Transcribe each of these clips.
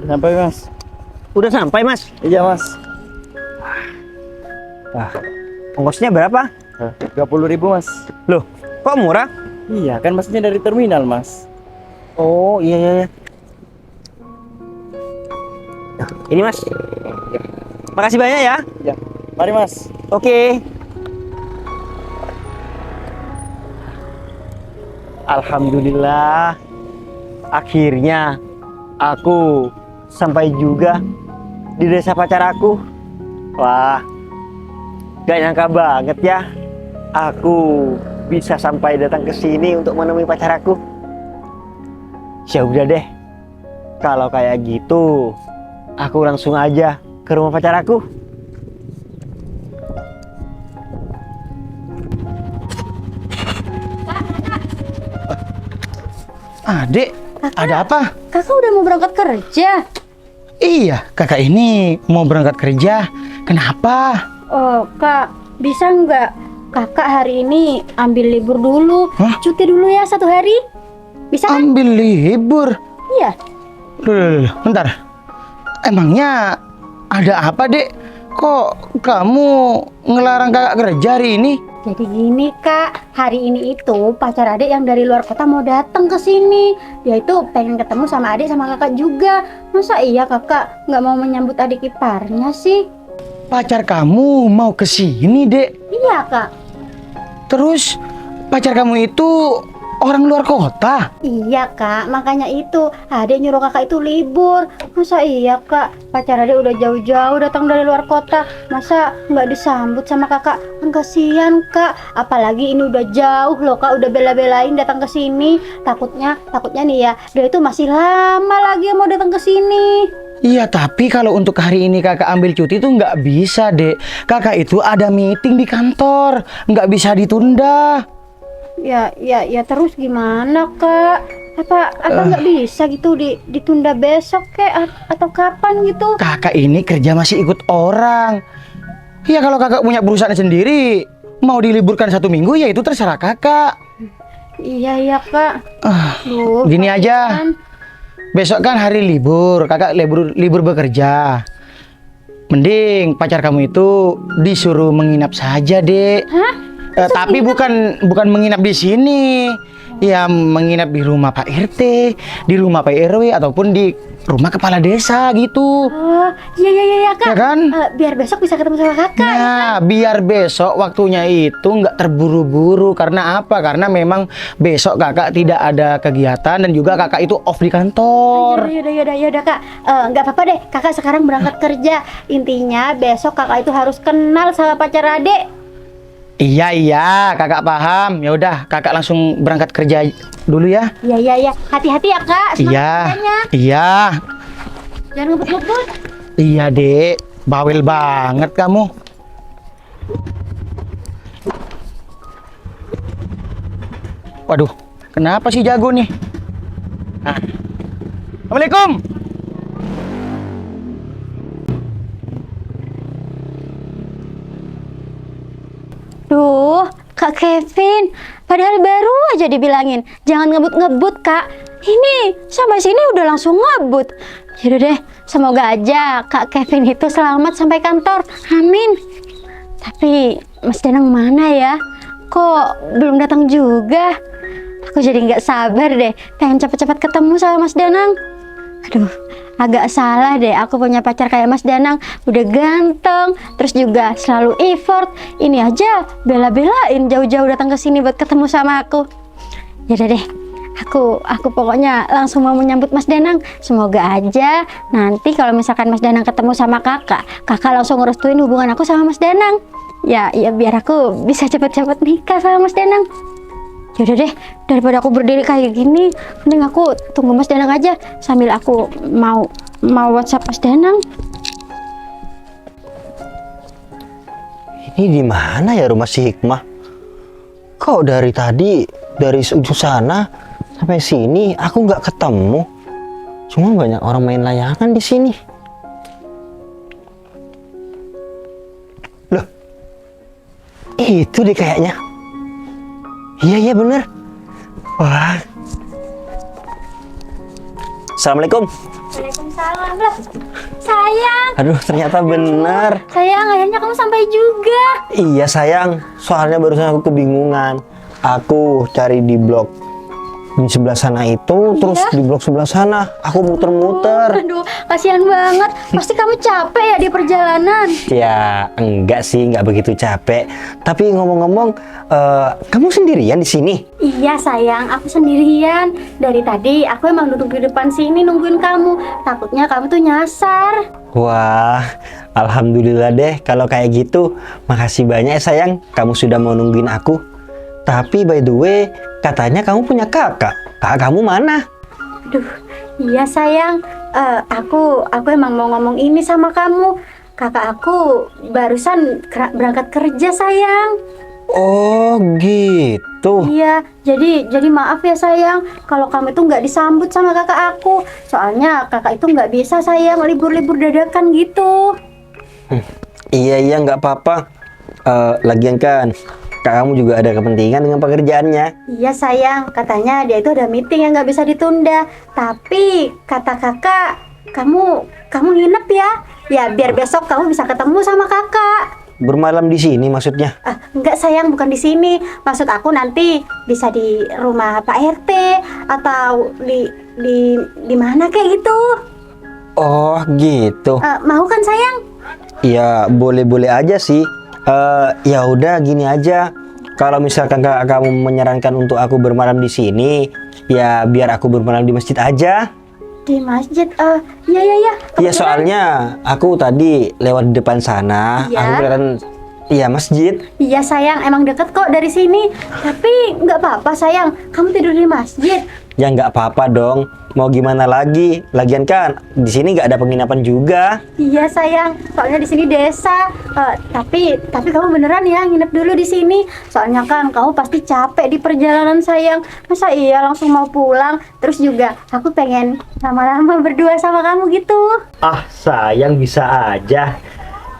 sampai Mas. Udah sampai Mas? Iya Mas. Wah, ongkosnya berapa? 30.000 Mas. Loh, kok murah? Iya kan Masnya dari terminal Mas. Oh iya iya. Iya. Nah, ini Mas. Makasih banyak ya. Ya, mari Mas. Oke. Alhamdulillah, akhirnya aku sampai juga di desa pacar aku. Wah, gak nyangka banget ya, aku bisa sampai datang ke sini untuk menemui pacar aku. Ya udah deh, kalau kayak gitu, aku langsung aja ke rumah pacar aku. Adik, ada apa? Kakak udah mau berangkat kerja? Iya, kakak ini mau berangkat kerja. Kenapa? Oh, Kak, bisa nggak kakak hari ini ambil libur dulu? Hah? Cuti dulu ya 1 hari? Bisa kan? Ambil libur? Iya. Loh, bentar. Emangnya ada apa, Dek? Kok kamu ngelarang kakak kerja hari ini? Jadi gini Kak, hari ini itu pacar adik yang dari luar kota mau datang ke sini. Dia itu pengen ketemu sama adik sama kakak juga. Masa iya kakak nggak mau menyambut adik iparnya sih? Pacar kamu mau ke sini, Dek. Iya Kak. Terus pacar kamu itu orang luar kota? Iya Kak, makanya itu adik nyuruh kakak itu libur. Masa iya Kak, pacar adik udah jauh-jauh datang dari luar kota, masa nggak disambut sama kakak? Kan kasihan Kak, apalagi ini udah jauh loh Kak, udah bela-belain datang ke sini. Takutnya nih ya, dia itu masih lama lagi mau datang ke sini. Iya, tapi kalau untuk hari ini kakak ambil cuti itu nggak bisa, Dek. Kakak itu ada meeting di kantor, nggak bisa ditunda. Ya terus gimana Kak? Apa nggak bisa gitu ditunda besok kek atau kapan gitu? Kakak ini kerja masih ikut orang. Ya kalau kakak punya perusahaan sendiri, mau diliburkan 1 minggu ya itu terserah kakak. Iya Kak. Duh, Gini aja, kasihan. besok kan hari libur, kakak libur bekerja. Mending pacar kamu itu disuruh menginap saja, Dek. Hah? Tapi bukan menginap di sini. Ya menginap di rumah Pak RT, di rumah Pak RW ataupun di rumah kepala desa gitu. Oh, iya Kak. Ya kan? Biar besok bisa ketemu sama kakak. Nah, biar besok waktunya itu nggak terburu-buru. Karena apa? Karena memang besok kakak tidak ada kegiatan dan juga kakak itu off di kantor. Yaudah Kak. Nggak apa-apa deh. Kakak sekarang berangkat kerja. Intinya besok kakak itu harus kenal sama pacar adik. Iya, kakak paham. Ya udah, kakak langsung berangkat kerja dulu ya. Iya. Hati-hati ya Kak. Semangat Iya, kerjanya. iya, Jangan ngebut-ngebut. iya, Dek. Bawel banget kamu. Waduh, kenapa sih jago nih? Nah. Assalamualaikum. Duh, Kak Kevin, padahal baru aja dibilangin jangan ngebut-ngebut Kak. Ini sampai sini udah langsung ngebut. Yaudah deh, semoga aja Kak Kevin itu selamat sampai kantor. Amin. Tapi Mas Danang mana ya? Kok belum datang juga? Aku jadi nggak sabar deh, pengen cepet-cepet ketemu sama Mas Danang. Aduh, agak salah deh aku punya pacar kayak Mas Danang. Udah ganteng, terus juga selalu effort. Ini aja bela-belain jauh-jauh datang ke sini buat ketemu sama aku. Yaudah deh, aku pokoknya langsung mau menyambut Mas Danang. Semoga aja nanti kalau misalkan Mas Danang ketemu sama kakak langsung ngerestuin hubungan aku sama Mas Danang. Ya biar aku bisa cepet-cepet nikah sama Mas Danang. Yaudah deh, daripada aku berdiri kayak gini, mending aku tunggu Mas Danang aja sambil aku mau WhatsApp Mas Danang. Ini di mana ya rumah si Hikmah? Kok dari tadi dari ujung sana sampai sini aku nggak ketemu? Cuma banyak orang main layangan di sini. Loh, itu deh kayaknya. Iya bener. Wah. Assalamualaikum. Waalaikumsalam. Lah, sayang. Aduh, ternyata benar. Sayang, akhirnya kamu sampai juga. Iya sayang, soalnya barusan aku kebingungan. Aku cari di blok di sebelah sana itu, terus di blok sebelah sana aku muter-muter. Aduh, kasihan banget. Pasti kamu capek ya di perjalanan. Ya enggak sih, enggak begitu capek. Tapi ngomong-ngomong, kamu sendirian di sini? Iya sayang, aku sendirian. Dari tadi aku emang duduk di depan sini nungguin kamu. Takutnya kamu tuh nyasar. Wah, alhamdulillah deh kalau kayak gitu. Makasih banyak ya sayang, kamu sudah mau nungguin aku. Tapi by the way, katanya kamu punya kakak. Kakak kamu mana? Aduh, iya sayang. Aku emang mau ngomong ini sama kamu. Kakak aku barusan berangkat kerja sayang. Oh gitu. Iya, jadi maaf ya sayang kalau kamu itu nggak disambut sama kakak aku. Soalnya kakak itu nggak bisa sayang libur-libur dadakan gitu. Iya nggak apa-apa. Lagian kan kamu juga ada kepentingan dengan pekerjaannya. Iya sayang, katanya dia itu ada meeting yang nggak bisa ditunda. Tapi kata kakak, kamu nginep ya. Ya biar besok kamu bisa ketemu sama kakak. Bermalam di sini maksudnya? Enggak sayang, bukan di sini. Maksud aku nanti bisa di rumah Pak RT atau di mana kayak gitu. Oh gitu. Mau kan sayang? Ya boleh-boleh aja sih. Ya udah gini aja. Kalau misalkan kamu menyarankan untuk aku bermalam di sini, ya biar aku bermalam di masjid aja. Di masjid? Iya. Ya soalnya aku tadi lewat di depan sana, Iya. aku kelihatan iya masjid. Iya sayang, emang deket kok dari sini. Tapi nggak apa-apa sayang, kamu tidur di masjid. Ya nggak apa-apa dong. Mau gimana lagi? Lagian kan di sini nggak ada penginapan juga. Iya sayang, soalnya di sini desa. Tapi kamu beneran ya nginep dulu di sini. Soalnya kan kamu pasti capek di perjalanan sayang. Masa iya langsung mau pulang? Terus juga aku pengen lama-lama berdua sama kamu gitu. Ah sayang bisa aja.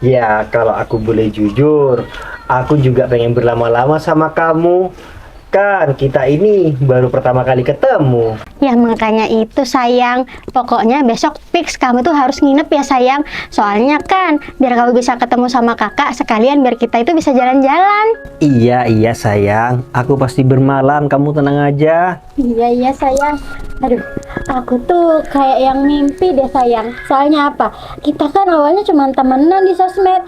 Ya kalau aku boleh jujur, aku juga pengen berlama-lama sama kamu. Kan kita ini baru pertama kali ketemu. Ya makanya itu sayang. Pokoknya besok fix kamu tuh harus nginep ya sayang. Soalnya kan biar kamu bisa ketemu sama kakak sekalian biar kita itu bisa jalan-jalan. Iya sayang, aku pasti bermalam, kamu tenang aja. Iya sayang. Aduh, aku tuh kayak yang mimpi deh sayang. Soalnya apa? Kita kan awalnya cuma temenan di sosmed.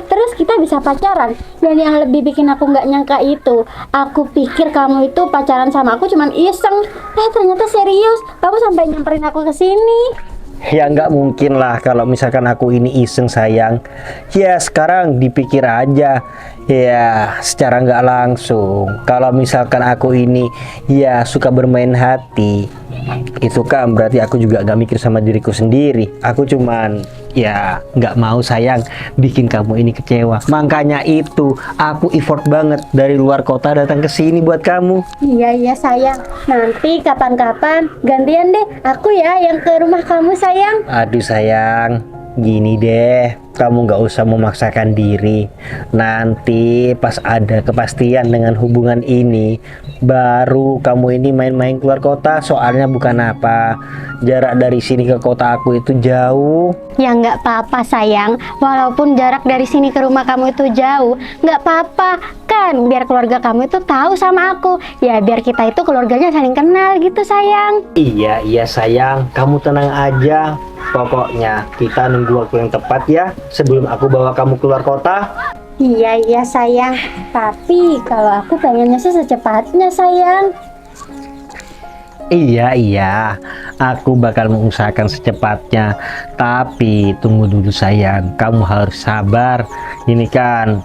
Terus kita bisa pacaran. Dan yang lebih bikin aku nggak nyangka itu, aku pikir kamu itu pacaran sama aku cuman iseng. Ternyata serius. Kamu sampai nyamperin aku ke sini. Ya nggak mungkin lah kalau misalkan aku ini iseng sayang. Ya sekarang dipikir aja. Ya secara nggak langsung. Kalau misalkan aku ini ya suka bermain hati, itu kan berarti aku juga nggak mikir sama diriku sendiri. Aku cuman ya nggak mau sayang bikin kamu ini kecewa. Makanya itu aku effort banget dari luar kota datang ke sini buat kamu. Iya sayang. Nanti kapan-kapan gantian deh aku ya yang ke rumah kamu sayang. Aduh sayang, gini deh, kamu nggak usah memaksakan diri. Nanti pas ada kepastian dengan hubungan ini, baru kamu ini main-main keluar kota. Soalnya bukan apa, jarak dari sini ke kota aku itu jauh. Ya nggak apa-apa sayang. Walaupun jarak dari sini ke rumah kamu itu jauh, nggak apa-apa kan. Biar keluarga kamu itu tahu sama aku. Ya biar kita itu keluarganya saling kenal gitu sayang. Iya sayang, kamu tenang aja. Pokoknya kita nunggu waktu yang tepat ya sebelum aku bawa kamu keluar kota. Iya sayang. Tapi kalau aku pengennya sih secepatnya sayang. Iya, aku bakal mengusahakan secepatnya. Tapi tunggu dulu sayang, kamu harus sabar. Ini kan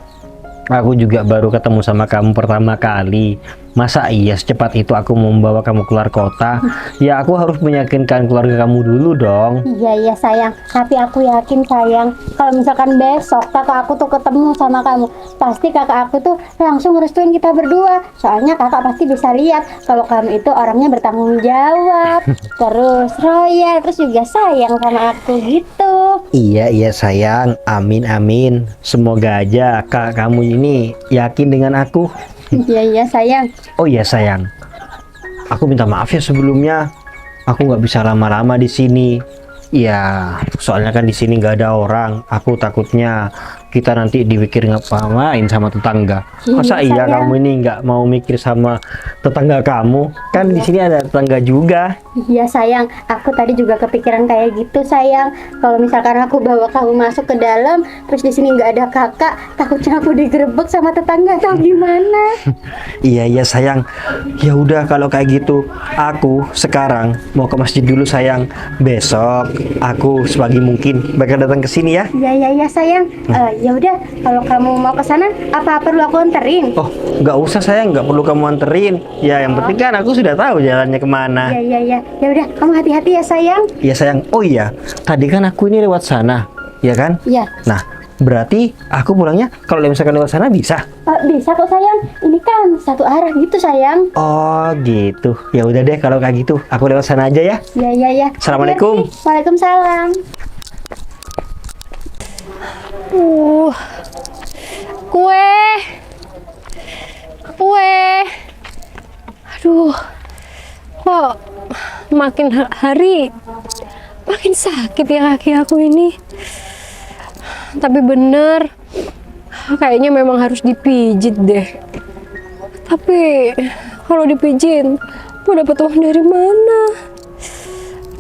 aku juga baru ketemu sama kamu pertama kali. Masa iya secepat itu aku mau membawa kamu keluar kota? Ya aku harus meyakinkan keluarga kamu dulu dong. Iya sayang. Tapi aku yakin sayang, kalau misalkan besok kakak aku tuh ketemu sama kamu, pasti kakak aku tuh langsung ngerestuin kita berdua. Soalnya kakak pasti bisa lihat kalau kamu itu orangnya bertanggung jawab, terus royal, terus juga sayang sama aku gitu. Iya sayang, amin. Semoga aja kak kamu ini yakin dengan aku. Iya sayang. Oh iya sayang, aku minta maaf ya sebelumnya. Aku nggak bisa lama-lama di sini. Ya, soalnya kan di sini nggak ada orang. Aku takutnya kita nanti dipikir ngapain sama tetangga. Masa iya sayang. kamu ini nggak mau mikir sama tetangga kamu? Kan di sini ada tetangga juga. Iya sayang, aku tadi juga kepikiran kayak gitu sayang. Kalau misalkan aku bawa kamu masuk ke dalam, terus di sini nggak ada kakak, takutnya aku digerebek sama tetangga atau gimana? Iya sayang. Ya udah kalau kayak gitu, aku sekarang mau ke masjid dulu sayang. Besok aku sebagi mungkin bakal datang ke sini ya. Iya sayang. Ya udah, kalau kamu mau ke sana, apa perlu aku anterin? Oh, nggak usah sayang, nggak perlu kamu anterin. Ya yang penting kan aku sudah tahu jalannya kemana. Iya. Ya udah, kamu hati-hati ya sayang. Iya sayang. Oh iya, tadi kan aku ini lewat sana, ya kan? Iya. Nah, berarti aku pulangnya kalau misalkan lewat sana bisa? Bisa kok sayang. Ini kan satu arah gitu sayang. Oh gitu. Ya udah deh kalau kayak gitu, aku lewat sana aja ya. Iya. Assalamualaikum. Hati-hati. Waalaikumsalam. Kue. Aduh, kok makin hari makin sakit ya kaki aku ini. Tapi bener, kayaknya memang harus dipijit deh. Tapi kalau dipijit, mau dapat uang dari mana?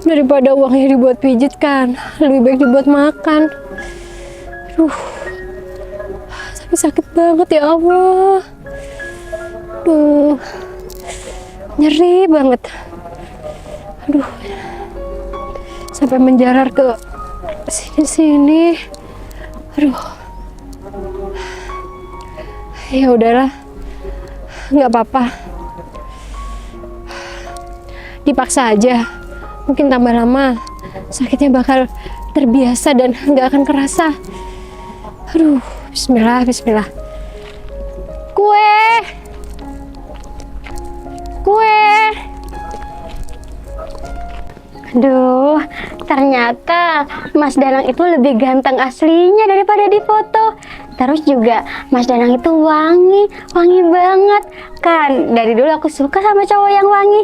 Daripada uangnya dibuat pijit kan, lebih baik dibuat makan. Aduh, tapi sakit banget ya Allah. Aduh, nyeri banget. Aduh, sampai menjalar ke sini-sini. Aduh, ya udahlah, nggak apa-apa. Dipaksa aja, mungkin tambah lama sakitnya bakal terbiasa dan nggak akan kerasa. Aduh, bismillah. Kue. Aduh, ternyata Mas Danang itu lebih ganteng aslinya daripada di foto. Terus juga Mas Danang itu wangi banget. Kan dari dulu aku suka sama cowok yang wangi.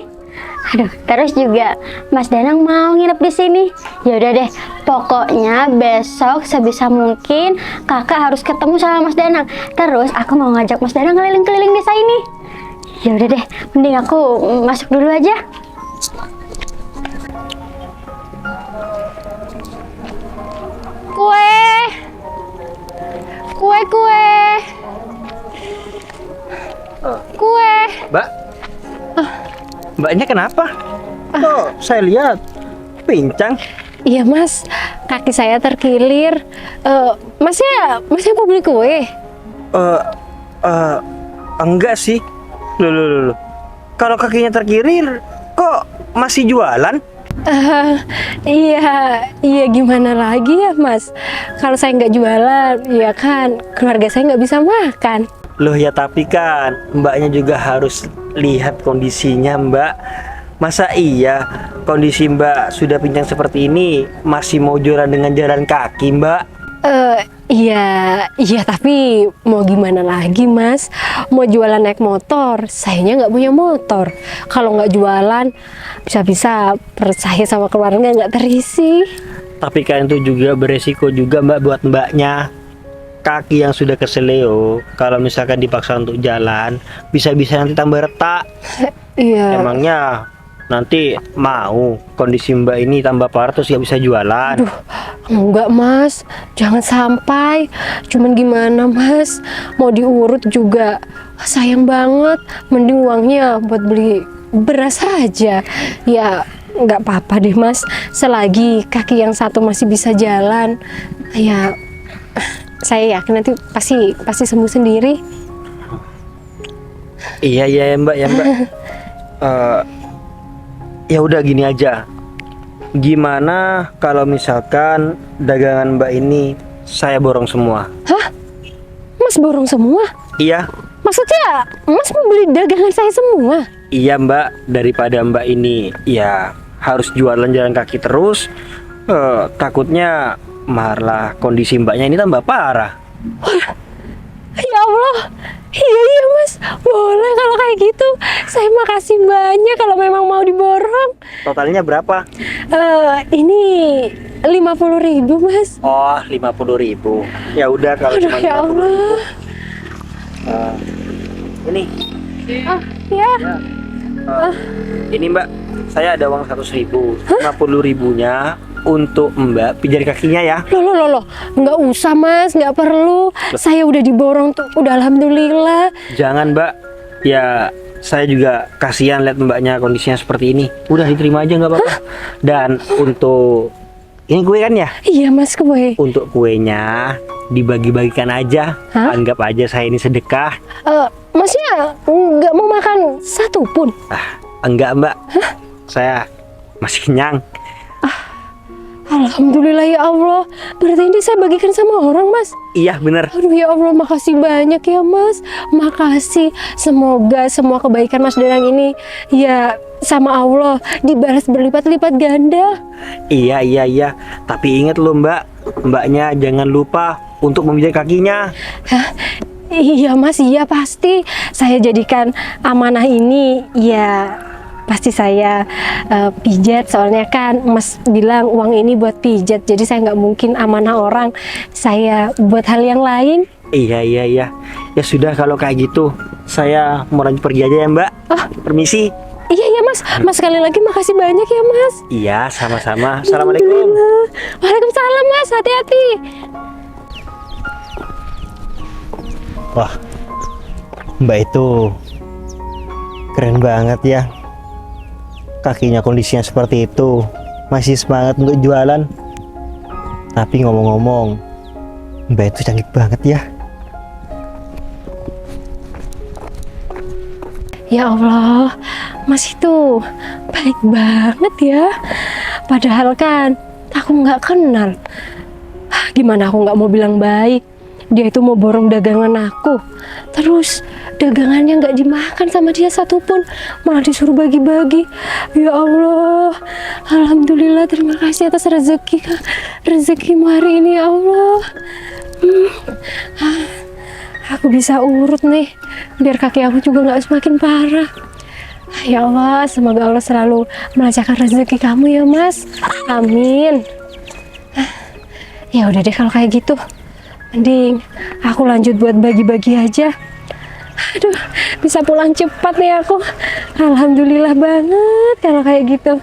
Aduh, terus juga Mas Danang mau nginep di sini. Ya udah deh, pokoknya besok sebisa mungkin kakak harus ketemu sama Mas Danang. Terus aku mau ngajak Mas Danang keliling-keliling desa ini. Ya udah deh, mending aku masuk dulu aja. Kue. Mbak, mbaknya kenapa? Oh, saya lihat pincang. Iya mas, kaki saya terkilir. Masnya mau beli kue? Enggak sih. Loh. Kalau kakinya terkilir, kok masih jualan? Iya gimana lagi ya mas? Kalau saya nggak jualan, ya kan keluarga saya nggak bisa makan. Loh ya tapi kan mbaknya juga harus lihat kondisinya mbak. Masa iya kondisi mbak sudah pincang seperti ini masih mau jualan dengan jalan kaki mbak? Iya tapi mau gimana lagi mas? Mau jualan naik motor, sayanya nggak punya motor. Kalau nggak jualan, bisa-bisa perut saya sama keluarga nggak terisi. Tapi kan itu juga beresiko juga mbak buat mbaknya. Kaki yang sudah keseleo, kalau misalkan dipaksa untuk jalan, bisa-bisa nanti tambah retak. Iya. Emangnya nanti mau kondisi mbak ini tambah parah terus gak bisa jualan? Aduh, enggak mas, jangan sampai. Cuman gimana mas, mau diurut juga sayang banget. Mending uangnya buat beli beras aja. Ya nggak apa-apa deh mas, selagi kaki yang satu masih bisa jalan, ya saya yakin nanti pasti sembuh sendiri. Iya ya mbak ya mbak. Ya udah gini aja. Gimana kalau misalkan dagangan mbak ini saya borong semua? Hah? Mas borong semua? Iya. Maksudnya mas mau beli dagangan saya semua? Iya mbak, daripada mbak ini ya harus jualan jalan kaki terus, takutnya malah kondisi mbaknya ini tambah parah. Ya Allah, Iya iya Mas, boleh kalau kayak gitu. Saya makasih banyak kalau memang mau diborong. Totalnya berapa? Ini 50.000 Mas. Oh, 50.000. Ya udah kalau Aduh cuma ya Allah. Ini. Ah, ya. Ini Mbak, saya ada uang 100.000. 50.000-nya untuk Mbak pijat kakinya ya. Loh, nggak usah Mas, nggak perlu. Saya udah diborong tuh, udah alhamdulillah. Jangan Mbak, ya saya juga kasihan lihat Mbaknya kondisinya seperti ini. Udah diterima aja nggak apa-apa. Dan untuk ini kue kan ya? Iya Mas, kue. Untuk kuenya dibagi-bagikan aja. Hah? Anggap aja saya ini sedekah. Masnya nggak mau makan satu pun? Enggak Mbak, saya masih kenyang. Alhamdulillah ya Allah. Berarti ini saya bagikan sama orang Mas. Iya bener. Aduh ya Allah, makasih banyak ya Mas. Makasih. Semoga semua kebaikan Mas Danang ini ya sama Allah dibalas berlipat-lipat ganda. Iya. Tapi ingat loh Mbaknya jangan lupa untuk memijat kakinya. Hah? Iya Mas, iya pasti. Saya jadikan amanah ini ya pasti saya pijat, soalnya kan Mas bilang uang ini buat pijat, jadi saya nggak mungkin amanah orang saya buat hal yang lain. Iya. Ya sudah kalau kayak gitu, saya mau lanjut pergi aja ya Mbak. Permisi. Iya Mas, Mas sekali lagi makasih banyak ya Mas. Iya sama-sama. Assalamualaikum. Alhamdulillah. Waalaikumsalam Mas, hati-hati. Wah, Mbak itu keren banget ya. Kakinya kondisinya seperti itu, masih semangat untuk jualan. Tapi ngomong-ngomong, Mbak itu canggih banget ya. Ya Allah, Mas itu baik banget ya. Padahal kan aku nggak kenal. Gimana aku nggak mau bilang baik? Dia itu mau borong dagangan aku, terus dagangannya nggak dimakan sama dia satupun, malah disuruh bagi-bagi. Ya Allah, alhamdulillah, terima kasih atas rezekimu hari ini ya Allah. Aku bisa urut nih, biar kaki aku juga nggak semakin parah. Ya Allah, semoga Allah selalu melancarkan rezeki kamu ya Mas. Amin. Ya udah deh kalau kayak gitu. Mending aku lanjut buat bagi-bagi aja. Aduh, bisa pulang cepat nih aku. Alhamdulillah banget kalau kayak gitu.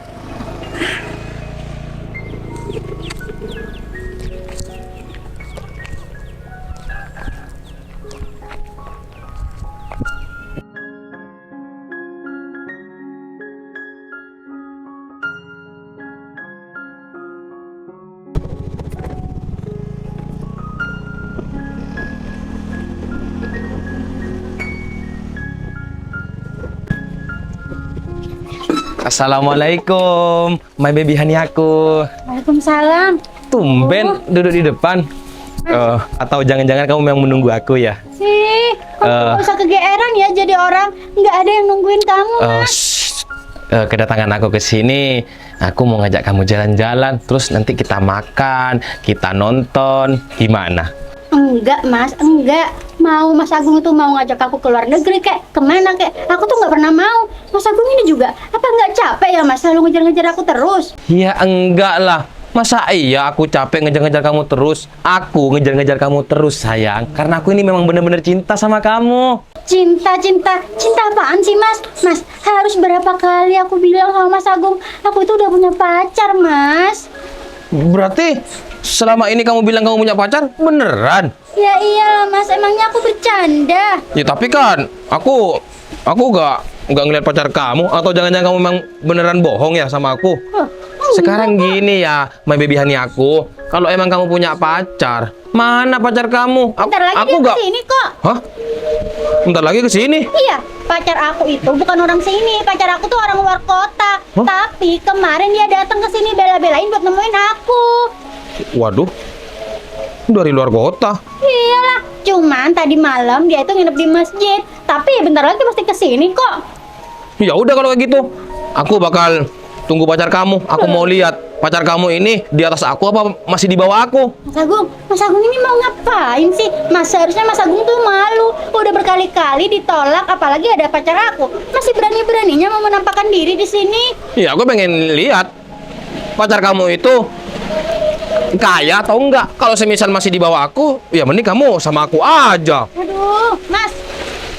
Assalamualaikum, my baby honey aku. Waalaikumsalam. Tumben duduk di depan. Atau jangan-jangan kamu yang menunggu aku ya? Sih, kamu gak usah kegeeran ya jadi orang. Nggak ada yang nungguin kamu, Mas. Kedatangan aku ke sini, aku mau ngajak kamu jalan-jalan. Terus nanti kita makan, kita nonton, gimana? Enggak, Mas, enggak. Mau Mas Agung itu mau ngajak aku ke luar negeri kek, kemana kek? Aku tuh nggak pernah mau. Mas Agung ini juga, apa nggak capek ya Mas selalu ngejar-ngejar aku terus? Ya enggak lah. Masa iya aku capek ngejar-ngejar kamu terus? Aku ngejar-ngejar kamu terus sayang, karena aku ini memang benar-benar cinta sama kamu. Cinta apaan sih Mas? Mas, harus berapa kali aku bilang sama Mas Agung, aku itu udah punya pacar, Mas. Berarti selama ini kamu bilang kamu punya pacar, beneran? Ya iyalah Mas, emangnya aku bercanda? Ya tapi kan aku nggak ngeliat pacar kamu, atau jangan-jangan kamu memang beneran bohong ya sama aku? Sekarang gini ya, my baby honey aku, kalau emang kamu punya pacar, mana pacar kamu? Bentar lagi dia kesini kok. Hah? Bentar lagi kesini? Iya, pacar aku itu bukan orang sini. Pacar aku tuh orang luar kota. Hah? Tapi kemarin dia datang ke sini bela-belain buat nemuin aku. Waduh, dari luar kota. Iyalah, cuman tadi malam dia itu nginep di masjid. Tapi bentar lagi pasti kesini kok. Ya udah kalau kayak gitu, aku bakal tunggu pacar kamu. Aku mau lihat pacar kamu ini di atas aku apa masih di bawah aku. Mas Agung ini mau ngapain sih? Seharusnya Mas Agung tuh malu. Udah berkali-kali ditolak, apalagi ada pacar aku. Masih berani-beraninya mau menampakkan diri di sini. Iya, aku pengen lihat pacar kamu itu kaya atau enggak. Kalau semisal masih di bawah aku, ya mending kamu sama aku aja. Aduh, Mas.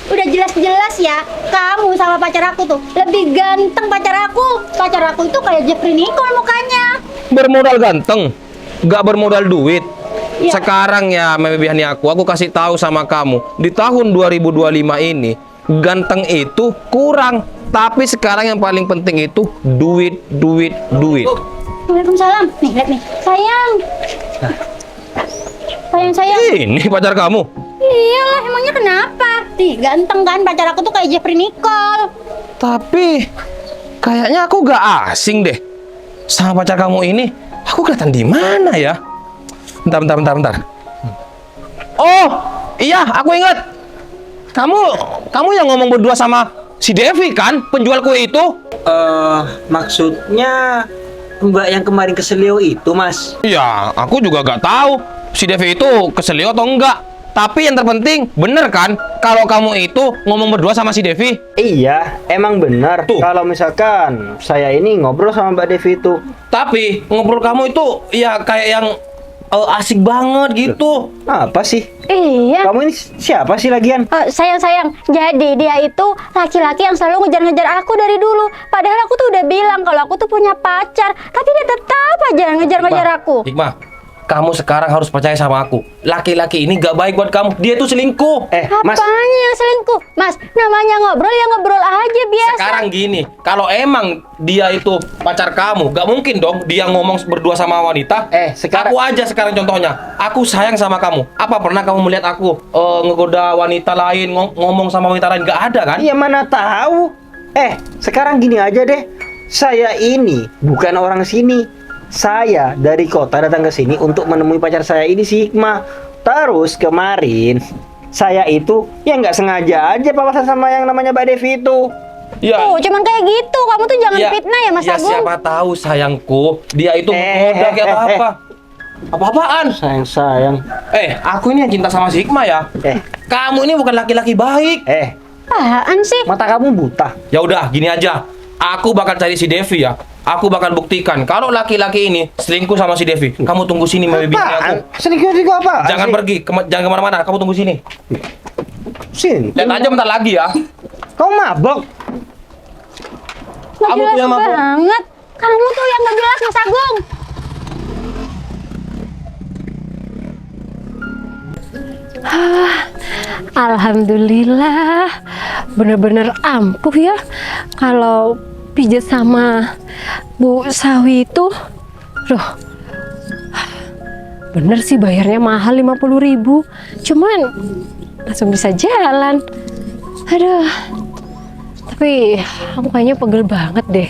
Udah jelas-jelas ya, kamu sama pacar aku tuh lebih ganteng pacar aku. Pacar aku itu kayak Jeffrey Nicole mukanya. Bermodal ganteng, nggak bermodal duit. Ya. Sekarang ya mebihani aku kasih tahu sama kamu, di tahun 2025 ini ganteng itu kurang, tapi sekarang yang paling penting itu duit. Waalaikumsalam. Nih, lihat nih. Sayang. Sayang. Ini pacar kamu. Iyalah, emangnya kenapa? Nih, ganteng kan pacar aku tuh kayak Jeffrey Nicole. Tapi kayaknya aku gak asing deh sama pacar kamu ini. Aku kelihatan di mana ya? Bentar. Oh, iya, aku ingat. Kamu yang ngomong berdua sama si Devi kan, penjual kue itu? Maksudnya Mbak yang kemarin ke Selio itu, Mas? Iya, aku juga gak tahu si Devi itu keselio atau enggak. Tapi yang terpenting, bener kan kalau kamu itu ngomong berdua sama si Devi? Iya, emang benar. Tuh. Kalau misalkan saya ini ngobrol sama Mbak Devi itu. Tapi ngobrol kamu itu ya kayak yang asik banget gitu. Apa sih? Iya. Kamu ini siapa sih lagian? Sayang. Jadi dia itu laki-laki yang selalu ngejar-ngejar aku dari dulu. Padahal aku tuh udah bilang kalau aku tuh punya pacar, tapi dia tetap aja ngejar-ngejar aku. Hikmah, kamu sekarang harus percaya sama aku. Laki-laki ini gak baik buat kamu. Dia tuh selingkuh. Mas. Apanya yang selingkuh? Mas, namanya ngobrol ya ngobrol aja biasa. Sekarang gini, kalau emang dia itu pacar kamu, gak mungkin dong dia ngomong berdua sama wanita. Sekarang. Aku aja sekarang contohnya. Aku sayang sama kamu. Apa pernah kamu melihat aku ngegoda wanita lain, ngomong sama wanita lain? Gak ada kan? Iya, mana tahu. Sekarang gini aja deh. Saya ini bukan orang sini. Saya dari kota datang ke sini untuk menemui pacar saya ini si Hikmah. Terus kemarin saya itu ya nggak sengaja aja papasan sama yang namanya Mbak Devi itu. Ya. Tuh, cuman kayak gitu. Kamu tuh jangan fitnah ya, Mas Ya Agung. siapa tahu sayangku, dia itu menggoda kayak apa? Apa-apaan? Sayang. Aku ini yang cinta sama si Hikmah ya. Kamu ini bukan laki-laki baik. Apaan sih? Mata kamu buta. Ya udah, gini aja. Aku bakal cari si Devi ya. Aku bakal buktikan kalau laki-laki ini selingkuh sama si Devi. Kamu tunggu sini, Mami aku. Selingkuh juga apa? Jangan pergi, jangan kemana-mana. Kamu tunggu sini. Sini. Lihat aja bentar lagi ya. Kamu mabok. Nggak Kamu jelas tuh yang mabuk. banget. Kamu tuh yang nggak jelas, Mas Agung. Alhamdulillah, bener-bener ampuh ya. Kalau pijat sama Bu Sawi itu, bener sih bayarnya mahal 50.000. Cuman langsung bisa jalan. Aduh, tapi aku kayaknya pegel banget deh.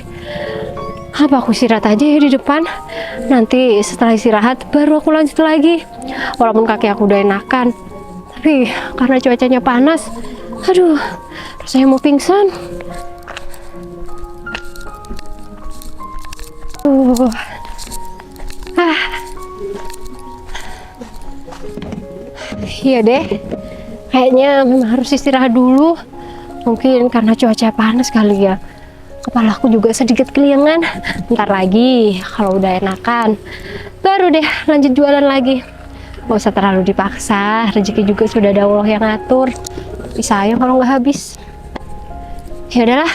Apa aku istirahat aja ya di depan? Nanti setelah istirahat baru aku lanjut lagi. Walaupun kaki aku udah enakan, tapi karena cuacanya panas, aduh, rasanya mau pingsan. Iya deh, kayaknya memang harus istirahat dulu. Mungkin karena cuaca panas kali ya. Kepalaku juga sedikit keliengan. Bentar lagi kalau udah enakan, baru deh lanjut jualan lagi. Gak usah terlalu dipaksa, rezeki juga sudah ada Allah yang ngatur. Tapi sayang kalau nggak habis. Ya udahlah,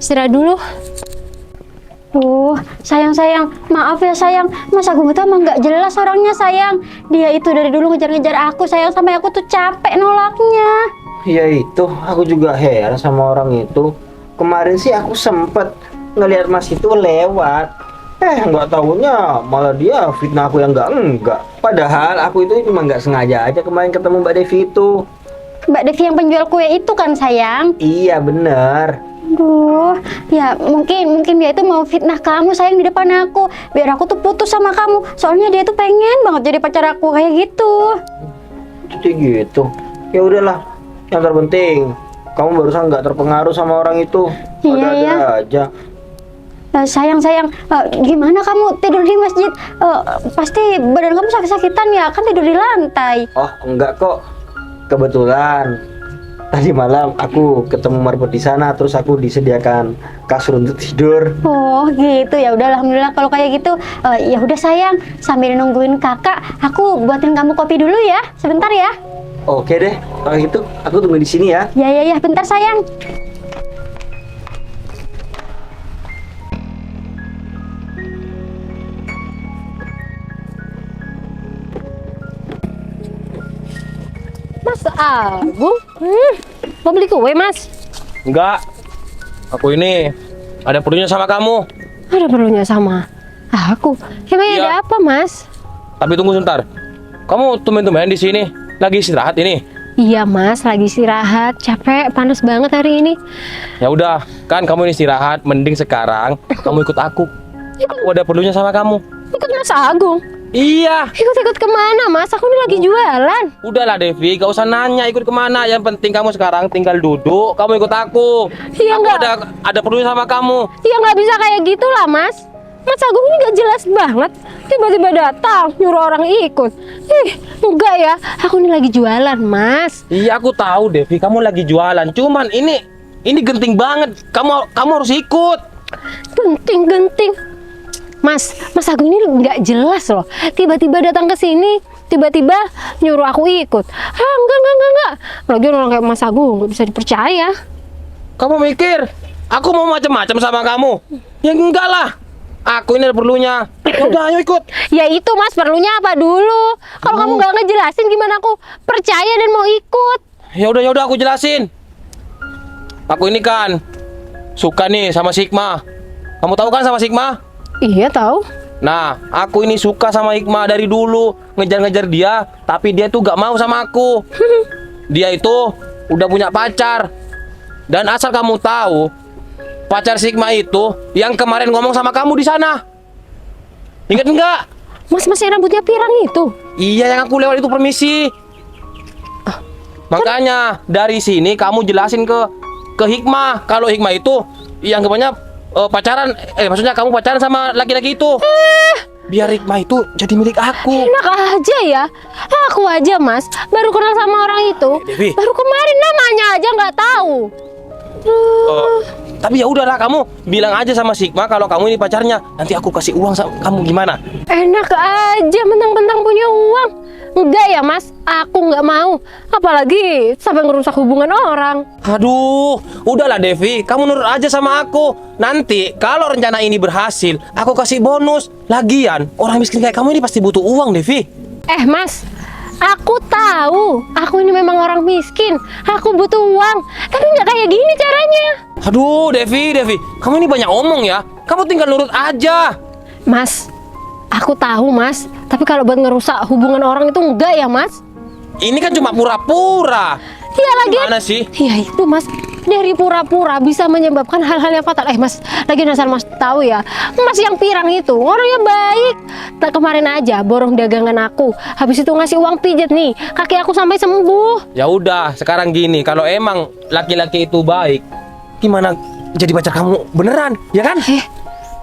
istirahat dulu. Sayang, maaf ya sayang. Mas Agung itu emang nggak jelas orangnya sayang. Dia itu dari dulu ngejar-ngejar aku sayang, sampai aku tuh capek nolaknya. Iya itu, aku juga heran sama orang itu. Kemarin sih aku sempet ngelihat Mas itu lewat. Nggak taunya malah dia fitnah aku yang enggak. Padahal aku itu cuma nggak sengaja aja kemarin ketemu Mbak Devi itu. Mbak Devi yang penjual kue itu kan sayang? Iya bener. Aduh, ya mungkin dia itu mau fitnah kamu sayang di depan aku, biar aku tuh putus sama kamu. Soalnya dia tuh pengen banget jadi pacar aku kayak gitu. Jadi gitu. Ya udahlah. Yang terpenting kamu barusan nggak terpengaruh sama orang itu. Iya, Ada iya. aja. Sayang, gimana kamu tidur di masjid? Pasti badan kamu sakit-sakitan ya, kan tidur di lantai. Oh, enggak kok. Kebetulan tadi malam aku ketemu marbot di sana, terus aku disediakan kasur untuk tidur. Oh gitu, ya udah alhamdulillah kalau kayak gitu. Ya udah sayang, sambil nungguin kakak, aku buatin kamu kopi dulu ya, sebentar ya. Oke deh, kalau gitu aku tunggu di sini ya. Ya, bentar sayang. Mas Agung, mau beli kue mas? Enggak. Aku ini ada perlunya sama kamu. Ada perlunya sama aku? Emangnya Iya. ada apa mas? Tapi tunggu sebentar. Kamu tumben-tumben di sini. Lagi istirahat ini. Iya mas, lagi istirahat, capek, panas banget hari ini. Ya udah, kan kamu ini istirahat, mending sekarang kamu ikut aku. Aku ada perlunya sama kamu. Ikut mas Agung? Iya. Ikut kemana mas? Aku ini lagi jualan. Udahlah Devi, gak usah nanya ikut kemana. Yang penting kamu sekarang tinggal duduk, kamu ikut aku. Iya, Aku enggak. ada perlunya sama kamu. Ya nggak bisa kayak gitulah mas. Mas Agung ini gak jelas banget. Tiba-tiba datang nyuruh orang ikut. Enggak ya. Aku ini lagi jualan mas. Iya aku tahu Devi, kamu lagi jualan. Cuman ini genting banget. Kamu harus ikut. Genting. Mas Agung ini nggak jelas loh. Tiba-tiba datang ke sini, tiba-tiba nyuruh aku ikut. Enggak. Lagian orang kayak Mas Agung nggak bisa dipercaya. Kamu mikir aku mau macam-macam sama kamu? Ya enggak lah. Aku ini ada perlunya. Ya udah, ayo ikut. Ya itu mas, perlunya apa dulu? Kalau kamu nggak ngejelasin gimana aku percaya dan mau ikut? Ya udah aku jelasin. Aku ini kan suka nih sama Sigma. Kamu tahu kan sama Sigma? Iya tahu. Nah, aku ini suka sama Hikmah dari dulu, ngejar-ngejar dia, tapi dia tuh gak mau sama aku. Dia itu udah punya pacar. Dan asal kamu tahu, pacar Sigma itu yang kemarin ngomong sama kamu di sana. Ingat enggak? Mas yang rambutnya pirang itu. Iya, yang aku lewat itu permisi. Makanya dari sini kamu jelasin ke Hikmah kalau Hikmah itu yang kebanyakan pacaran, maksudnya kamu pacaran sama laki-laki itu. Biar Hikmah itu jadi milik aku. Enak aja ya. Aku aja mas baru kenal sama orang itu. Devi. Baru kemarin namanya aja nggak tahu. Tapi ya udahlah, kamu bilang aja sama Sigma kalau kamu ini pacarnya. Nanti aku kasih uang sama kamu, gimana? Enak aja mentang-mentang punya uang. Enggak ya mas, aku nggak mau. Apalagi sampai ngerusak hubungan orang. Aduh, udahlah Devi, kamu nurut aja sama aku. Nanti kalau rencana ini berhasil, aku kasih bonus. Lagian, orang miskin kayak kamu ini pasti butuh uang, Devi. Mas, aku tahu aku ini memang orang miskin. Aku butuh uang, tapi nggak kayak gini caranya. Aduh, Devi, kamu ini banyak omong ya. Kamu tinggal nurut aja. Mas, aku tahu mas, tapi kalau buat ngerusak hubungan orang itu enggak ya mas. Ini kan cuma pura-pura. Iya lagi. Gimana sih? Iya itu mas, dari pura-pura bisa menyebabkan hal-hal yang fatal. Mas, lagi asal mas tahu ya, mas yang pirang itu orangnya baik. Kemarin aja borong dagangan aku, habis itu ngasih uang pijet nih, kaki aku sampai sembuh. Ya udah, sekarang gini, kalau emang laki-laki itu baik, gimana jadi pacar kamu beneran, ya kan?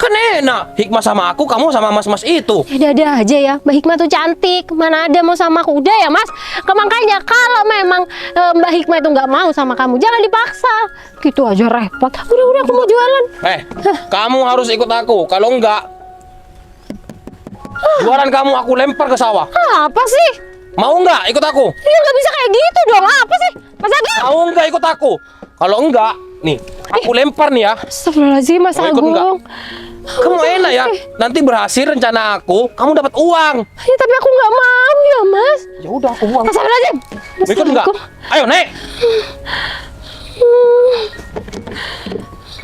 Kan enak, Hikmah sama aku, kamu sama mas-mas itu. Ada aja ya, Mbak Hikmah tuh cantik, mana ada mau sama aku. Udah ya mas, makanya kalau memang Mbak Hikmah itu nggak mau sama kamu, jangan dipaksa. Gitu aja repot. Udah aku mau jualan. Kamu harus ikut aku, kalau enggak jualan kamu aku lempar ke sawah. Apa sih? Mau enggak ikut aku? Ya nggak bisa kayak gitu dong. Apa sih? Mas Agung? Mau enggak ikut aku? Kalau enggak, nih, aku lempar nih ya. Astagfirullahaladzim Mas Mau ikut Agung. enggak? Kamu enak ya, nanti berhasil rencana aku, kamu dapat uang. Ya tapi aku nggak mau ya mas. Ya udah aku uang. Astagfirullahaladzim. Mau ikut enggak? Ayo naik.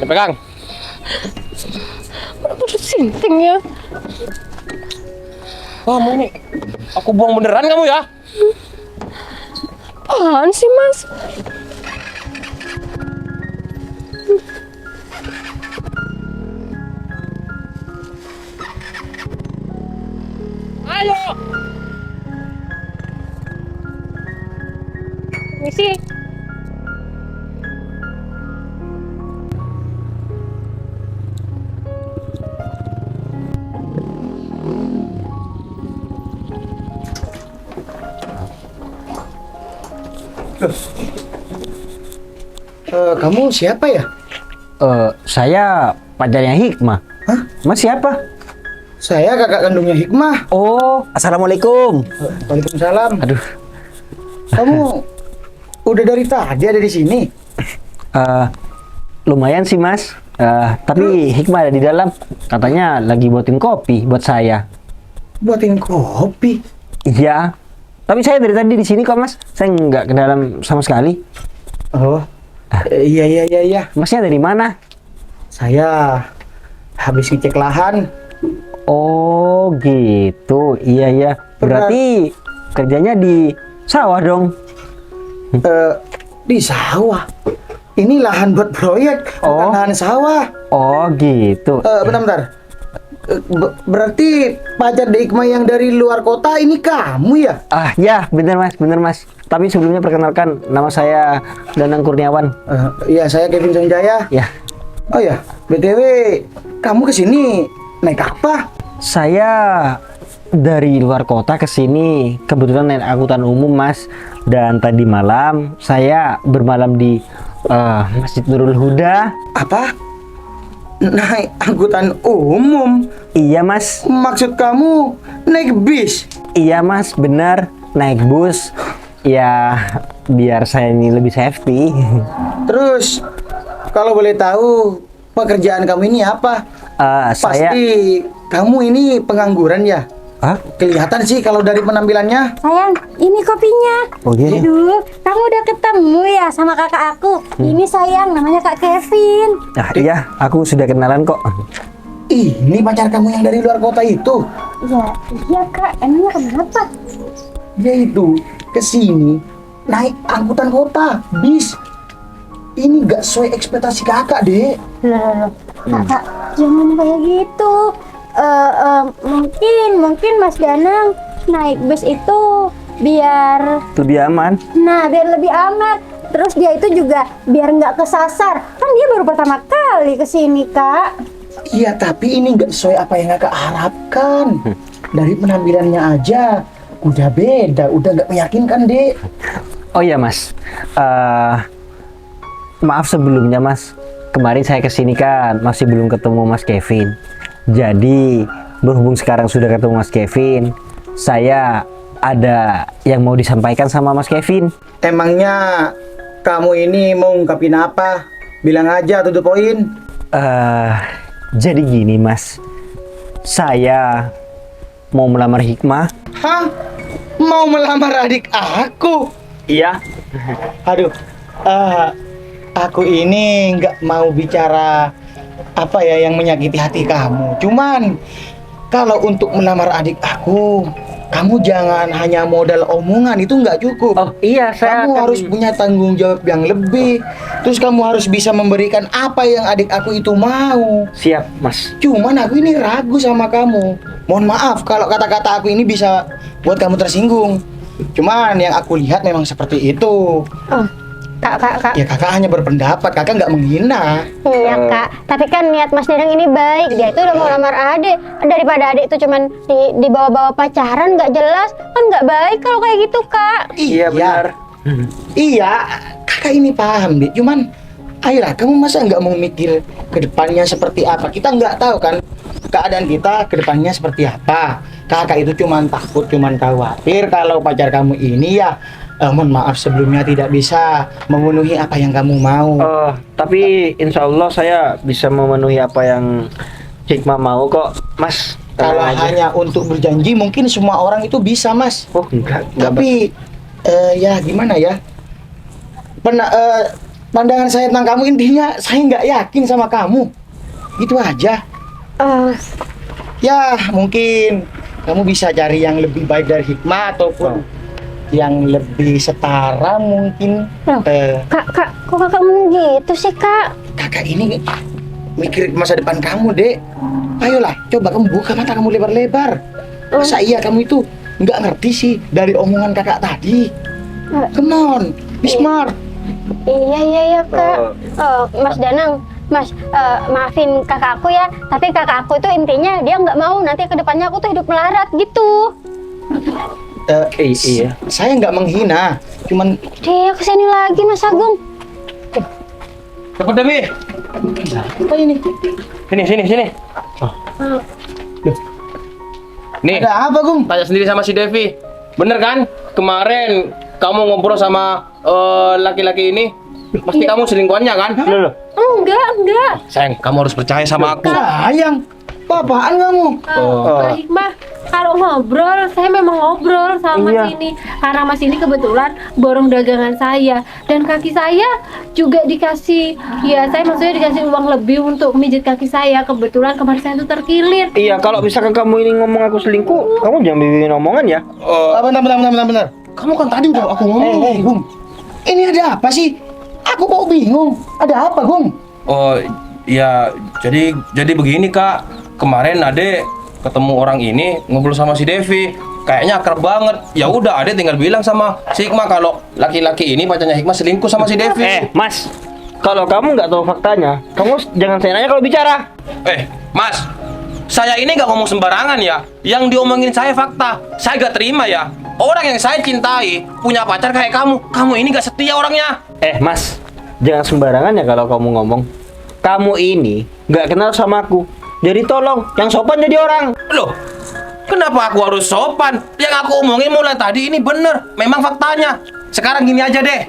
Ini pegang. Udah sinting ya. Kamu nih, aku buang beneran kamu ya. Apaan sih mas? Ayo. Misi. Kamu siapa ya? Saya pacarnya Hikmah. Hah? Mas siapa? Saya kakak kandungnya Hikmah. Oh, assalamualaikum. Waalaikumsalam. Aduh, Kamu udah dari tadi ada di sini? lumayan sih Mas. Tapi Hikmah ada di dalam. Katanya lagi buatin kopi buat saya. Buatin kopi. Iya. Tapi saya dari tadi di sini kok Mas. Saya nggak ke dalam sama sekali. Oh, iya. Masnya dari mana? Saya habis ngecek lahan. Oh gitu. Iya. Berarti kerjanya di sawah dong. Di sawah. Ini lahan buat proyek, bukan Oh. lahan sawah. Oh gitu. Bentar. Berarti pacar Dek Hikmah yang dari luar kota ini kamu ya? Ya bener mas. Tapi sebelumnya perkenalkan, nama saya Danang Kurniawan. Iya, saya Kevin Sanjaya. Ya, Oh ya, BTW, kamu kesini naik apa? saya dari luar kota ke sini kebetulan naik angkutan umum mas. Dan tadi malam saya bermalam di Masjid Nurul Huda. Apa? Naik angkutan umum? Iya mas. Maksud kamu naik bis? Iya mas, benar, naik bus. Ya biar saya ini lebih safety. Terus, kalau boleh tahu pekerjaan kamu ini apa? Saya Pasti kamu ini pengangguran ya? Hah? Kelihatan sih kalau dari penampilannya. Sayang, ini kopinya. Oh iya. Aduh, kamu udah ketemu ya sama kakak aku. Ini sayang, namanya Kak Kevin. Iya, aku sudah kenalan kok. Ini pacar kamu yang dari luar kota itu? Iya Kak, emangnya kenapa? Dia itu kesini naik angkutan kota, bis. Ini gak sesuai ekspektasi kakak, Dek. Loh, Kakak, jangan kayak gitu. Mungkin Mas Danang naik bus itu biar Lebih aman. biar lebih aman. Terus dia itu juga biar nggak kesasar. Kan dia baru pertama kali kesini, Kak. Iya, tapi ini gak sesuai apa yang kakak harapkan. Dari penampilannya aja udah beda, udah gak meyakinkan, Dek. Oh iya mas, maaf sebelumnya mas. Kemarin saya kesini kan masih belum ketemu Mas Kevin. Jadi berhubung sekarang sudah ketemu Mas Kevin, saya ada yang mau disampaikan sama Mas Kevin. Emangnya kamu ini mau ungkapin apa? Bilang aja to the point. Jadi gini mas, saya mau melamar Hikmah. Hah? Mau melamar adik aku? Iya. Aduh, aku ini nggak mau bicara apa ya yang menyakiti hati kamu. Cuman kalau untuk melamar adik aku, kamu jangan hanya modal omongan, itu nggak cukup. Oh iya, saya Kamu akan- harus punya tanggung jawab yang lebih. Terus kamu harus bisa memberikan apa yang adik aku itu mau. Siap mas. Cuman aku ini ragu sama kamu. Mohon maaf kalau kata-kata aku ini bisa buat kamu tersinggung. Cuman yang aku lihat memang seperti itu. Kak. Ya kakak hanya berpendapat, kakak nggak menghina. Iya Kak, tapi kan niat Mas Danang ini baik. Dia itu udah mau lamar adik. Daripada adik itu cuman dibawa-bawa pacaran nggak jelas, kan nggak baik kalau kayak gitu Kak. Iya benar. Iya, kakak ini paham, Dik. Cuman, ayolah, kamu masa nggak mau mikir ke depannya seperti apa? Kita nggak tahu kan keadaan kita ke depannya seperti apa. Kakak itu cuman takut, cuman khawatir kalau pacar kamu ini ya, mohon maaf sebelumnya tidak bisa memenuhi apa yang kamu mau. Tapi insya Allah saya bisa memenuhi apa yang Hikmah mau kok mas. Kalau Tenang aja. hanya untuk berjanji, mungkin semua orang itu bisa, Mas. Oh enggak. Tapi ya gimana ya? Pandangan saya tentang kamu intinya saya nggak yakin sama kamu. Gitu aja. Ya mungkin kamu bisa cari yang lebih baik dari Hikmah ataupun yang lebih setara mungkin. Loh, Kak, kok kakak ngomong gitu sih Kak? Kakak ini mikir masa depan kamu, Dek. Ayolah, coba kamu buka mata kamu lebar-lebar. Masa iya kamu itu nggak ngerti sih dari omongan kakak tadi? Come on, be smart. Iya Kak. Mas Danang, Mas maafin kakak aku ya. Tapi kakak aku itu intinya dia nggak mau nanti kedepannya aku tuh hidup melarat gitu. Iya. Saya nggak menghina, cuman Dia kesini lagi Mas Agung. Cepet Devi. apa ini? Sini. Nih, Ada apa, Gung? tanya sendiri sama si Devi. Bener kan? Kemarin kamu ngobrol sama laki-laki ini. Pasti kamu selingkuhannya kan? Loh. Enggak. Sayang, kamu harus percaya sama aku. Sayang, apaan kamu? Mbak Hikmah, kalau ngobrol, saya memang ngobrol sama Iya. Mas ini. Karena Mas ini kebetulan borong dagangan saya. Dan kaki saya juga dikasih, ya saya maksudnya dikasih uang lebih untuk mijit kaki saya. Kebetulan kemarin saya tuh terkilir. Iya, kalau misalkan kamu ini ngomong aku selingkuh, kamu jangan bikin omongan ya. Bentar. Kamu kan tadi udah aku ngomong. Gung. Ini ada apa sih? Aku kok bingung. Ada apa, Gung? Oh, ya jadi begini Kak. Kemarin Ade ketemu orang ini ngobrol sama si Devi. Kayaknya akrab banget. Ya udah, Ade tinggal bilang sama si Hikmah kalau laki-laki ini pacarnya Hikmah selingkuh sama si Devi. Mas, kalau kamu nggak tahu faktanya, kamu jangan saya nanya kalau bicara. Mas, saya ini nggak ngomong sembarangan ya. Yang diomongin saya fakta. Saya gak terima ya. Orang yang saya cintai punya pacar kayak kamu ini gak setia orangnya. Mas, jangan sembarangan ya kalau kamu ngomong. Kamu ini nggak kenal sama aku. Jadi tolong, yang sopan jadi orang. Loh, kenapa aku harus sopan? Yang aku omongin mulai tadi ini bener. Memang faktanya. Sekarang gini aja deh.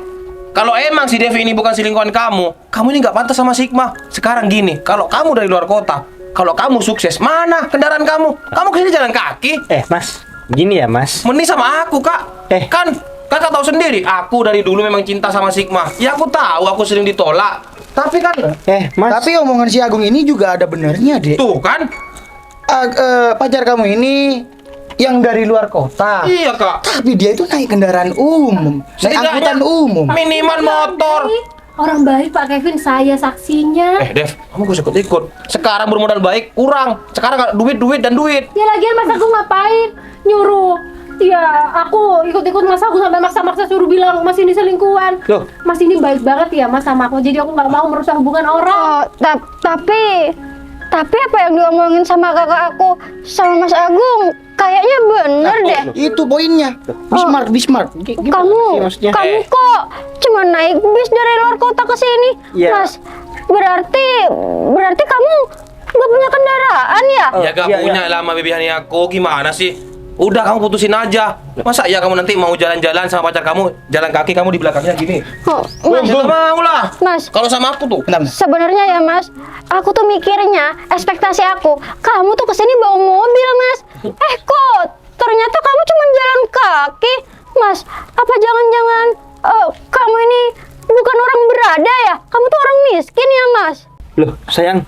Kalau emang si Devi ini bukan selingkuhan kamu ini nggak pantas sama Hikmah. Sekarang gini, kalau kamu dari luar kota, kalau kamu sukses, mana kendaraan kamu? Kamu kesini jalan kaki. Mas, gini ya Mas. Mending sama aku, Kak. Kan Kakak tahu sendiri, aku dari dulu memang cinta sama Hikmah. Ya aku tahu aku sering ditolak. Tapi kan, Mas. Tapi omongan si Agung ini juga ada benernya, Dek. tuh kan? Pacar kamu ini yang dari luar kota. Iya, Kak. Tapi dia itu naik kendaraan umum, naik Setidaknya angkutan umum. Minimal motor. Orang baik Pak Kevin, saya saksinya. Dev, kamu gak usah ikut-ikut. Sekarang bermodal baik kurang. Sekarang duit dan duit. Ya lagian Mas Agung ngapain nyuruh? Ya aku ikut-ikut Mas Agung sampai maksa-maksa suruh bilang Mas ini selingkuhan. Loh. Mas ini baik banget ya Mas sama aku. Jadi aku nggak mau merusak hubungan orang. Oh, tapi apa yang diomongin sama kakak aku sama Mas Agung kayaknya bener deh. Itu poinnya. Bismart. Kamu maksudnya? kok cuma naik bis dari luar kota ke sini, Iya. Mas? Berarti kamu nggak punya kendaraan ya? Ya gak iya, punya lah sama bebihani aku. Gimana sih? Udah kamu putusin aja. Masa ya kamu nanti mau jalan-jalan sama pacar kamu, jalan kaki kamu di belakangnya gini? Oh, Ya gak mau lah. Mas, Kalau sama aku tuh. Bentar. sebenarnya ya Mas, aku tuh mikirnya ekspektasi aku, kamu tuh kesini bawa mobil Mas. Kok ternyata kamu cuma jalan kaki, Mas? Apa jangan-jangan kamu ini bukan orang berada ya? Kamu tuh orang miskin ya Mas? Loh, sayang.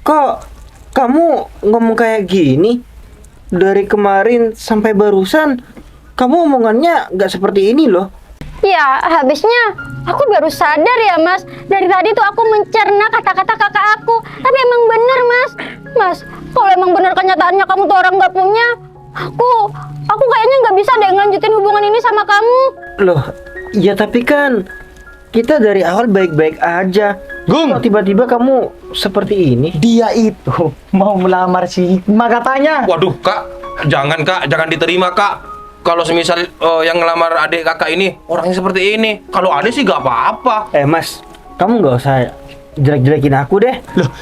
Kok kamu ngomong kayak gini? Dari kemarin sampai barusan, kamu omongannya nggak seperti ini loh. Ya, habisnya aku baru sadar ya Mas. Dari tadi tuh aku mencerna kata-kata kakak aku. Tapi emang bener Mas. Mas, kalau emang bener kenyataannya kamu tuh orang nggak punya, aku kayaknya nggak bisa deh ngelanjutin hubungan ini sama kamu. Loh, ya tapi kan kita dari awal baik-baik aja. Gung. Kok tiba-tiba kamu seperti ini? Dia itu mau melamar si Hikmah katanya. Waduh, Kak. Jangan, Kak. Jangan diterima, Kak. Kalau semisal yang ngelamar adik kakak ini orangnya seperti ini. Kalau adik sih gak apa-apa. Mas, kamu nggak usah jelek-jelekin aku deh. Loh,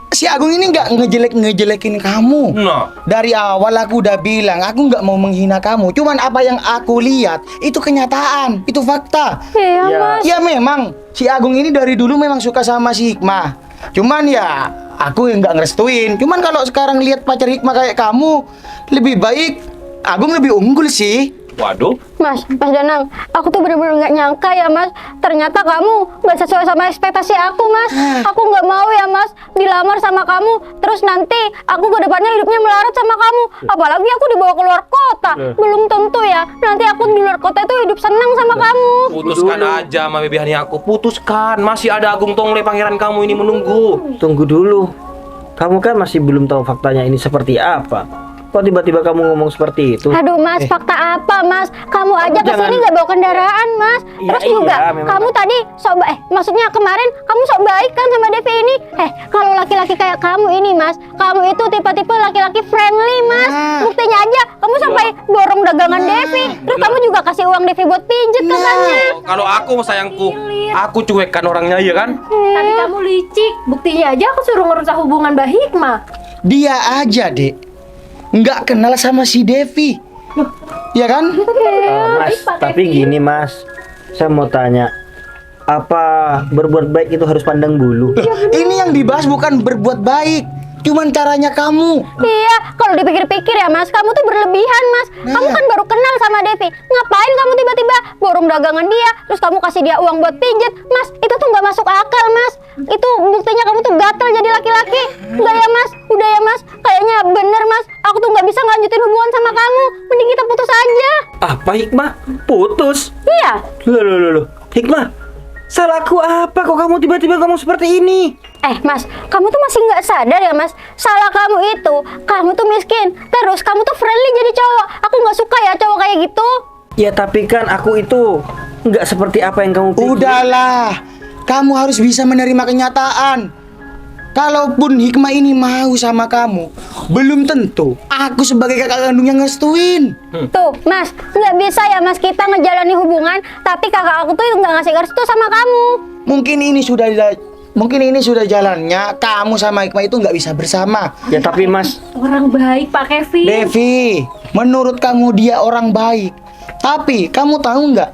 si Agung ini nggak ngejelekin kamu. Nah, Dari awal aku udah bilang, aku nggak mau menghina kamu. Cuman apa yang aku lihat itu kenyataan, itu fakta. Iya Ya. Mas. Ya memang si Agung ini dari dulu memang suka sama si Hikmah. Cuman ya aku yang nggak ngerestuin. Cuman kalau sekarang lihat pacar Hikmah kayak kamu, lebih baik Agung lebih unggul sih. waduh. Mas Danang, aku tuh bener-bener nggak nyangka ya Mas. Ternyata kamu nggak sesuai sama ekspektasi aku Mas. Aku nggak mau ya Mas dilamar sama kamu. Terus nanti aku ke depannya hidupnya melarat sama kamu. Apalagi aku dibawa keluar kota. Belum tentu ya. Nanti aku di luar kota itu hidup senang sama kamu. Putuskan aja sama bebihani aku. Putuskan. Masih ada Agung Tongle pangeran kamu ini menunggu. Tunggu dulu. Kamu kan masih belum tahu faktanya ini seperti apa. Kok tiba-tiba kamu ngomong seperti itu? Aduh Mas, fakta apa Mas? Kamu aja jangan- kesini nggak bawa kendaraan Mas. Iya, Terus juga iya, memang. kamu tadi maksudnya kemarin kamu sok baik kan sama Devi ini. Kalau laki-laki kayak kamu ini Mas, kamu itu tipe-tipe laki-laki friendly Mas. Buktinya aja kamu sampai dorong dagangan Devi. Terus kamu juga kasih uang Devi buat pijet katanya. Kalau aku sayangku, aku cuekkan orangnya ya kan? Tapi kamu licik. Buktinya aja aku suruh ngerusak hubungan Mbak Hikmah. Dia aja, Dek. Nggak kenal sama si Devi. Ya kan? Mas, tapi gini Mas, saya mau tanya, apa berbuat baik itu harus pandang bulu? Ini yang dibahas bukan berbuat baik, cuman caranya kamu. Iya, kalau dipikir-pikir ya Mas, kamu tuh berlebihan Mas. Kamu kan baru kenal sama Devi. Ngapain kamu tiba-tiba borong dagangan dia, terus kamu kasih dia uang buat pijet? Mas, itu tuh nggak masuk akal Mas. Itu buktinya kamu tuh gatel jadi laki-laki. Udah ya Mas, udah ya Mas. Kayaknya bener Mas, aku tuh nggak bisa ngelanjutin hubungan sama kamu. Mending kita putus aja. Apa Hikmah? Putus? Iya. Loh. Hikmah, salahku apa kok kamu tiba-tiba ngomong seperti ini? Mas, kamu tuh masih nggak sadar ya Mas? Salah kamu itu, kamu tuh miskin. Terus kamu tuh friendly jadi cowok. Aku nggak suka ya cowok kayak gitu. Ya tapi kan aku itu nggak seperti apa yang kamu pikir. Udahlah, kamu harus bisa menerima kenyataan. Kalaupun Hikmah ini mau sama kamu, belum tentu aku sebagai kakak kandungnya ngerestuin. Tuh, Mas, nggak bisa ya Mas kita ngejalani hubungan, tapi kakak aku tuh nggak ngasih restu sama kamu. Mungkin ini sudah jalannya kamu sama Hikmah itu nggak bisa bersama. Ya tapi Mas, Orang baik Pak Kevin. Devi, menurut kamu dia orang baik, tapi kamu tahu nggak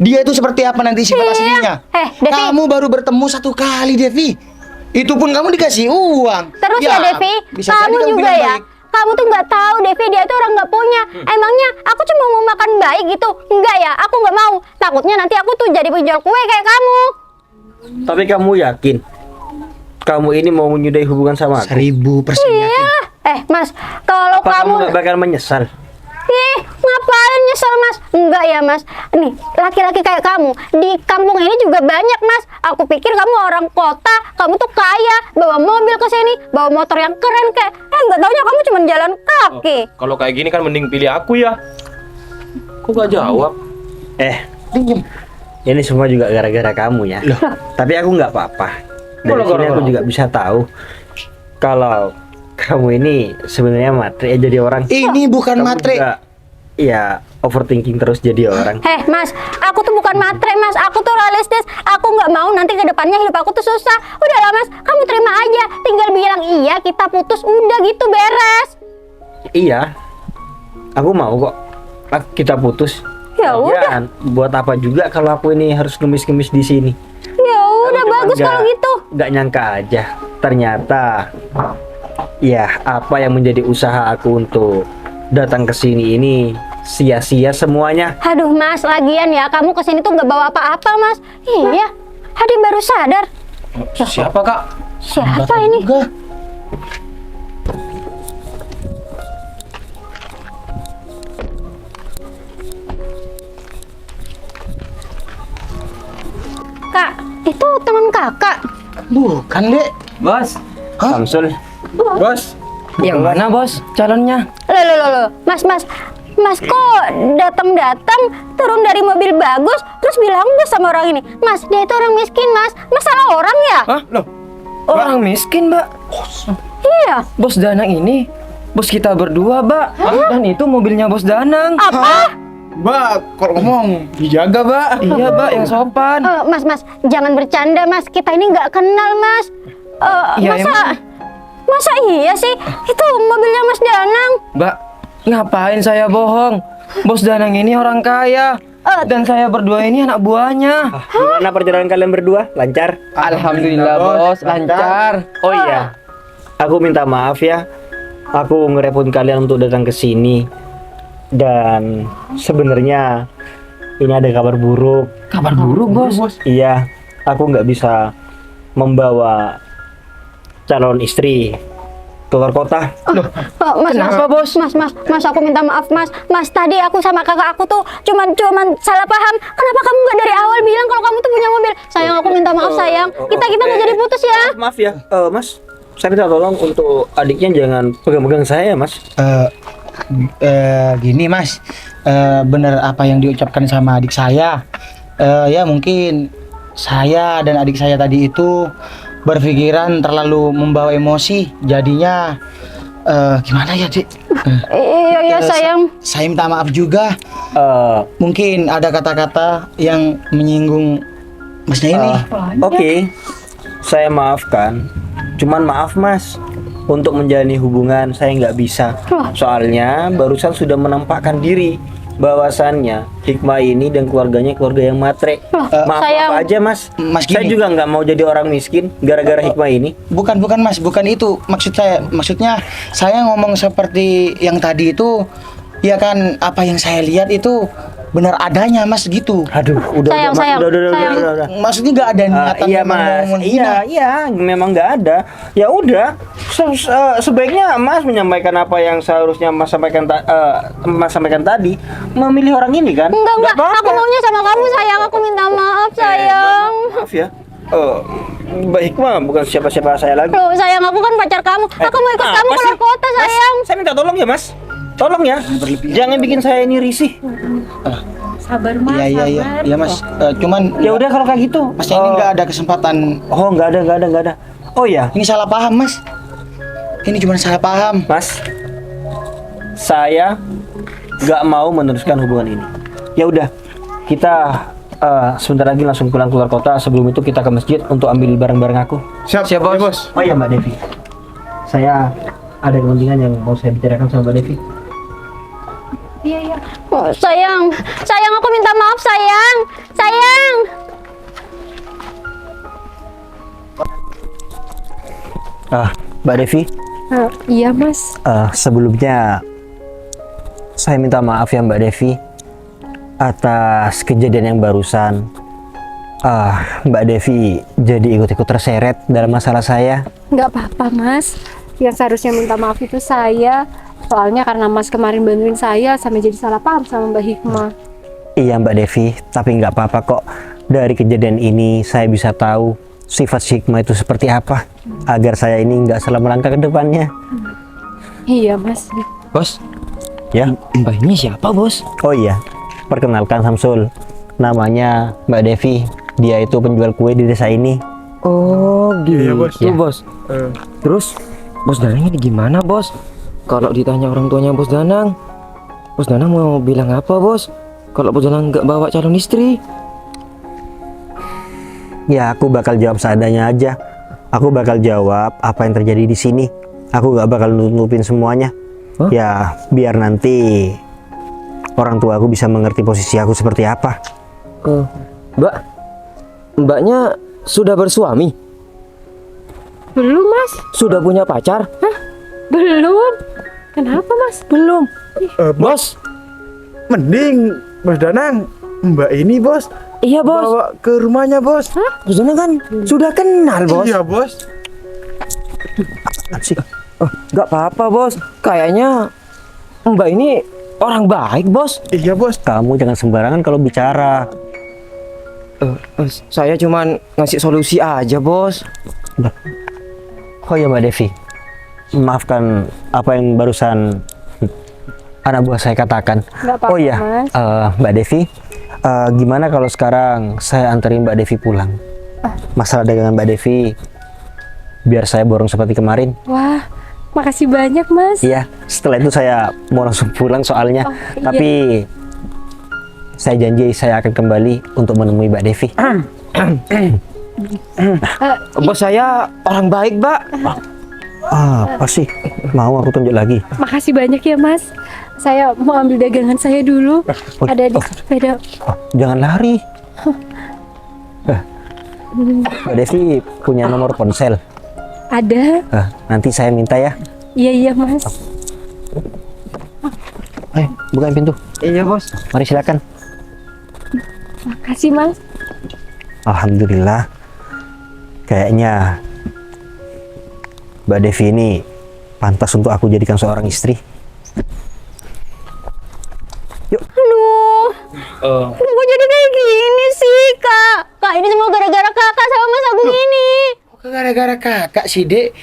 dia itu seperti apa nanti sifat aslinya? Devi. Kamu baru bertemu 1 kali, Devi. Itu pun kamu dikasih uang. Terus ya Devi, bisa kamu jadi juga bilang ya. baik. Kamu tuh nggak tahu Devi dia tuh orang nggak punya. Emangnya aku cuma mau makan baik gitu? Enggak ya, aku nggak mau. Takutnya nanti aku tuh jadi penjual kue kayak kamu. tapi kamu yakin kamu ini mau menyudahi hubungan sama aku? 1000% yakin. Iya. Mas, kalau Apa kamu kamu nggak bakal menyesal? ngapain nyesel Mas? Enggak ya Mas. Nih, laki-laki kayak kamu di kampung ini juga banyak Mas. Aku pikir kamu orang kota, kamu tuh kaya, bawa mobil ke sini, bawa motor yang keren kayak. Nggak taunya kamu cuma jalan kaki. Kalau kayak gini kan mending pilih aku ya. Kok gak jawab? Ini semua juga gara-gara kamu ya. Tapi aku nggak apa-apa. Dari sini aku juga bisa tahu kalau kamu ini sebenarnya matre jadi orang. Ini bukan Kamu matre. juga, ya overthinking terus jadi orang. Mas, aku tuh bukan matre Mas, aku tuh realistis. Aku nggak mau nanti ke depannya hidup aku tuh susah. Udahlah Mas, kamu terima aja. Tinggal bilang iya, kita putus, udah gitu beres. Iya, aku mau kok kita putus. Ya udah. Buat apa juga kalau aku ini harus ngemis-ngemis di sini? Ya udah Aku bagus cuman kalau gitu. Nggak nyangka aja, ternyata ya apa yang menjadi usaha aku untuk datang ke sini ini sia-sia semuanya. Aduh Mas, lagian ya kamu kesini tuh nggak bawa apa-apa Mas. Iya, Hadi baru sadar. Siapa kak? Siapa ini? Enggak. Kak, itu teman kakak. Bukan, Dek. Bos, Hah? Samsul, bos. Yang mana bos calonnya? Loh. Mas kok datang turun dari mobil bagus terus bilang bos sama orang ini. Mas, dia itu orang miskin Mas. Masalah orang ya? Hah? Loh, orang miskin mbak. Iya. Bos Danang ini bos kita berdua, Mbak. Dan itu mobilnya bos Danang. Apa? Mbak, kalau ngomong dijaga, Mbak. Iya, Mbak, yang sopan. Mas, jangan bercanda Mas. Kita ini nggak kenal Mas. Iya, Masa iya sih? Itu mobilnya Mas Danang. Mbak, ngapain saya bohong? Bos Danang ini orang kaya. Dan saya berdua ini anak buahnya. gimana perjalanan kalian berdua? Lancar? Alhamdulillah, bos, lancar. Oh iya, aku minta maaf ya. Aku ngerepotin kalian untuk datang ke sini. Dan sebenarnya ini ada kabar buruk. Kabar buruk, bos. Iya, aku nggak bisa membawa calon istri keluar kota. Mas, Kenapa, Bos? Mas, aku minta maaf Mas. Mas, tadi aku sama kakak aku tuh cuman salah paham. Kenapa kamu nggak dari awal bilang kalau kamu tuh punya mobil? Sayang, aku minta maaf sayang. Kita nggak jadi putus ya. Maaf ya, Mas. saya minta tolong untuk adiknya jangan pegang-pegang saya, Mas. Gini Mas, bener apa yang diucapkan sama adik saya. Ya mungkin saya dan adik saya tadi itu berpikiran terlalu membawa emosi, jadinya gimana ya Dik? Iya sayang. Saya minta maaf juga. Mungkin ada kata-kata yang menyinggung Masnya ini. Oke, saya maafkan. Cuman maaf Mas, untuk menjalani hubungan saya nggak bisa. Soalnya barusan sudah menampakkan diri bahwasannya Hikmah ini dan keluarganya keluarga yang matre. Maaf sayang. aja Mas. Mas, Saya gini. juga nggak mau jadi orang miskin gara-gara Hikmah ini. Bukan Mas, bukan itu maksud saya. Maksudnya saya ngomong seperti yang tadi itu, ya kan apa yang saya lihat itu benar adanya Mas gitu. Aduh, udah Sayang, sayang, sayang. udah. Maksudnya nggak ada niatan Iya memang Mas, mau menghina. iya, memang nggak ada. Ya udah, sebaiknya Mas menyampaikan apa yang seharusnya Mas sampaikan tadi, memilih orang ini kan? Enggak, apa-apa. aku maunya sama kamu sayang, aku minta maaf sayang. Maaf ya. Mbak Hikmah bukan siapa-siapa saya lagi. Loh sayang, aku kan pacar kamu. Aku mau ikut kamu Apa keluar sih? kota Mas, sayang. saya minta tolong ya Mas. Tolong ya, jangan bikin saya ini risih. Iya Mas. Cuman Ya udah kalau kayak gitu. Mas ini nggak ada kesempatan. Oh, nggak ada. Oh ya, Ini salah paham Mas. Ini cuma salah paham. Mas, saya nggak mau meneruskan hubungan ini. Ya udah, kita sebentar lagi langsung pulang keluar kota. Sebelum itu kita ke masjid untuk ambil barang-barang aku. Siap, bos. Oh iya Mbak Devi, saya ada kepentingan yang mau saya bicarakan sama Mbak Devi. Oh, sayang, aku minta maaf sayang. Mbak Devi, Iya Mas. sebelumnya saya minta maaf ya Mbak Devi atas kejadian yang barusan. Mbak Devi jadi ikut-ikut terseret dalam masalah saya. Nggak apa-apa Mas. Yang seharusnya minta maaf itu saya. Soalnya karena Mas kemarin bantuin saya sampai jadi salah paham sama Mbak Hikmah. Iya Mbak Devi, tapi nggak apa-apa kok. Dari kejadian ini saya bisa tahu sifat Hikmah itu seperti apa, agar saya ini nggak salah melangkah ke depannya. Iya Mas. Bos, Ya, Mbak ini siapa bos? oh iya, perkenalkan Samsul. Namanya Mbak Devi. Dia itu penjual kue di desa ini. Oh gitu Ya. bos. Terus bos Danang ini gimana bos? Kalau ditanya orang tuanya bos Danang mau bilang apa bos? Kalau bos Danang nggak bawa calon istri? Ya, aku bakal jawab seadanya aja. Aku bakal jawab apa yang terjadi di sini. Aku nggak bakal nutupin semuanya. Hah? Ya, biar nanti orang tua aku bisa mengerti posisi aku seperti apa. Mbaknya sudah bersuami? Belum Mas. Sudah punya pacar? Belum. Kenapa Mas? Belum. Bos, Mending Bos Danang, Mbak ini bos, iya bos. bawa ke rumahnya bos. Bos Danang kan sudah kenal bos. Iya bos. Nggak apa-apa bos. Kayaknya Mbak ini orang baik bos. Iya bos. Kamu jangan sembarangan kalau bicara. Saya cuman ngasih solusi aja bos. Oh ya Mbak Devi, maafkan apa yang barusan anak buah saya katakan. Nggak apa-apa, Oh iya, Mas. Mbak Devi, gimana kalau sekarang saya anterin Mbak Devi pulang? Masalah dagangan Mbak Devi, biar saya borong seperti kemarin. Wah, makasih banyak Mas. Iya, setelah itu saya mau langsung pulang soalnya. iya. Tapi saya janji saya akan kembali untuk menemui Mbak Devi. Bos saya orang baik mbak. Apa sih? Mau aku tunjuk lagi? Makasih banyak ya Mas. Saya mau ambil dagangan saya dulu. Ada di sepeda. Jangan lari. Mbak Devi punya nomor ponsel. Ada. Nanti saya minta ya. Iya Mas. Ayo, bukain pintu. Iya bos. Mari silakan. Makasih Mas. Alhamdulillah. Kayaknya Mbak Devi ini pantas untuk aku jadikan seorang istri. Aduh, kok jadi kayak gini sih kak? Kak ini semua gara-gara kakak sama Mas Agung ini. Kok gara-gara kakak sih Dek?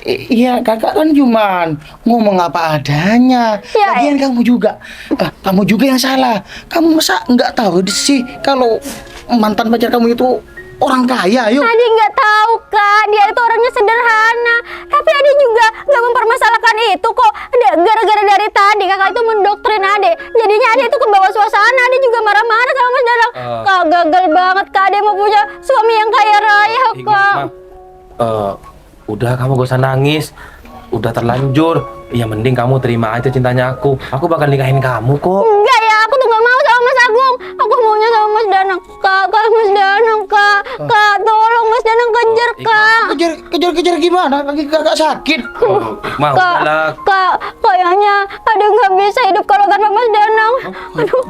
Iya, kakak kan cuman ngomong apa adanya. Ya, Lagian kamu juga yang salah. Kamu masa nggak tahu sih kalau mantan pacar kamu itu orang kaya, yuk. Ade nggak tahu kak, dia itu orangnya sederhana. Tapi Ade juga nggak mempermasalahkan itu kok. Gara-gara dari tadi kakak itu mendoktrin Ade. Jadinya Ade itu kebawa suasana. Ade juga marah-marah sama Mas Danang. Kak gagal banget kak, Ade mau punya suami yang kaya raya kak. Udah kamu gak usah nangis. Udah terlanjur. Ya mending kamu terima aja cintanya aku. Aku bakal nikahin kamu kok. Enggak ya, aku tuh nggak mau sama Mas Agung. Aku maunya sama Mas Danang. Kak, Mas Danang kak. Kak, tolong Mas Danang kejar kak. Kejar gimana? Kaki kakak sakit. Mau Kak, lah. kayaknya Ade nggak bisa hidup kalau tanpa Mas Danang. Aduh,